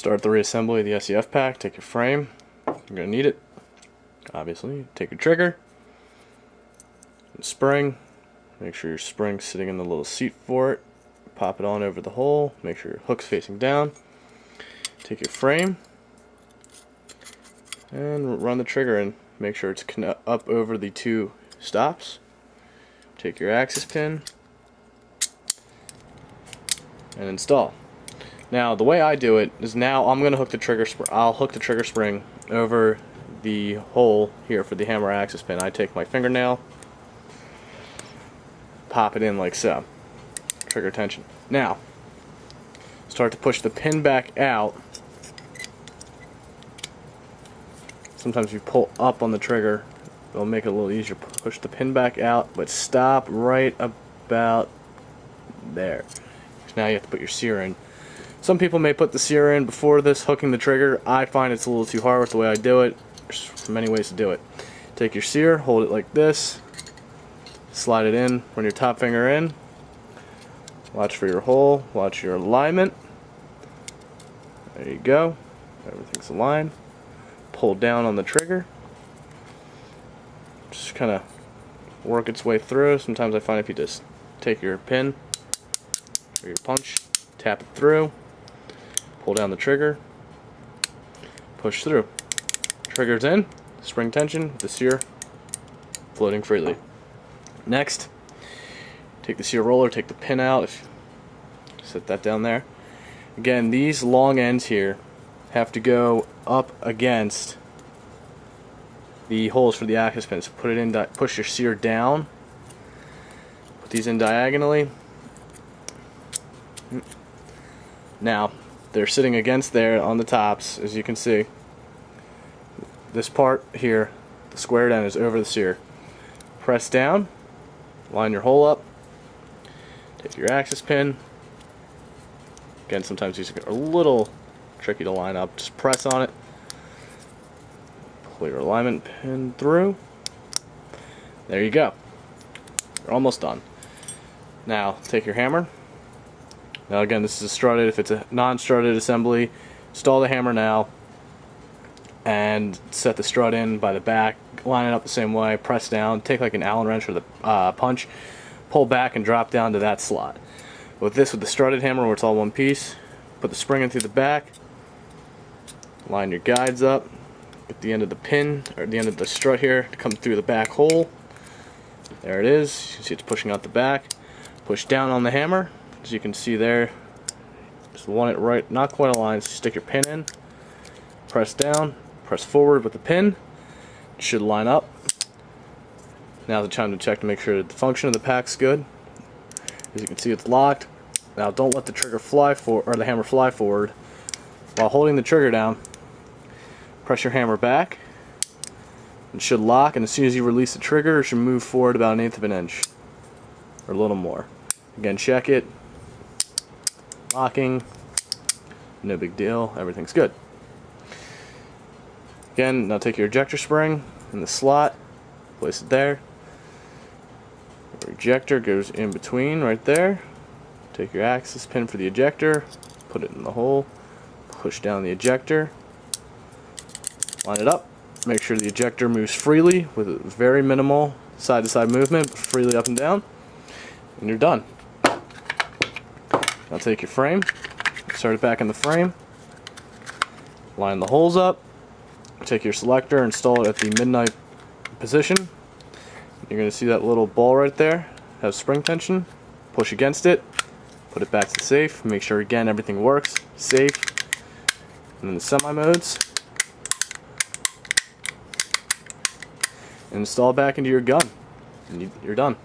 Start the reassembly of the SEF pack. Take your frame. You're going to need it, obviously. Take your trigger, spring. Make sure your spring's sitting in the little seat for it. Pop it on over the hole. Make sure your hook's facing down. Take your frame and run the trigger in. Make sure it's up over the two stops. Take your axis pin and install. Now the way I do it is, now I'm going to hook the trigger I'll hook the trigger spring over the hole here for the hammer axis pin. I take my fingernail, pop it in like so. Trigger tension. Now start to push the pin back out. Sometimes if you pull up on the trigger, it'll make it a little easier. Push the pin back out, but stop right about there. So now you have to put your sear in. Some people may put the sear in before this, hooking the trigger. I find it's a little too hard with the way I do it. There's many ways to do it. Take your sear, hold it like this, slide it in, run your top finger in, watch for your hole, watch your alignment. There you go. Everything's aligned. Pull down on the trigger. Just kind of work its way through. Sometimes I find if you just take your pin or your punch, tap it through, pull down the trigger, push through. Trigger's in, spring tension, the sear floating freely. Next, take the sear roller, take the pin out, set that down there. Again, these long ends here have to go up against the holes for the axis pins. Put it in, push your sear down, put these in diagonally. Now they're sitting against there on the tops, as you can see. This part here, the squared end, is over the sear. Press down, line your hole up, take your axis pin. Again, sometimes these are a little tricky to line up. Just press on it, pull your alignment pin through. There you go. You're almost done. Now take your hammer. Now again, this is a strutted. If it's a non-strutted assembly, install the hammer now and set the strut in by the back. Line it up the same way. Press down. Take like an Allen wrench or the punch. Pull back and drop down to that slot. With the strutted hammer, where it's all one piece, put the spring in through the back. Line your guides up. Get the end of the pin, or the end of the strut here, to come through the back hole. There it is. You can see it's pushing out the back. Push down on the hammer. As you can see there, just want it right, not quite aligned. So stick your pin in, press down, press forward with the pin. It should line up. Now's the time to check to make sure that the function of the pack's good. As you can see, it's locked. Now don't let the trigger fly or the hammer fly forward. While holding the trigger down, press your hammer back. It should lock, and as soon as you release the trigger, it should move forward about 1/8 of an inch, or a little more. Again, check it. Locking, no big deal, everything's good. Again, now take your ejector spring in the slot, place it there. Your ejector goes in between right there. Take your axis pin for the ejector, put it in the hole, push down the ejector, line it up, make sure the ejector moves freely with a very minimal side-to-side movement, but freely up and down, and you're done. Now take your frame, start it back in the frame, line the holes up, take your selector, install it at the midnight position. You're going to see that little ball right there has spring tension. Push against it, put it back to safe, make sure again everything works, safe, and then the semi-modes, and install it back into your gun, and you're done.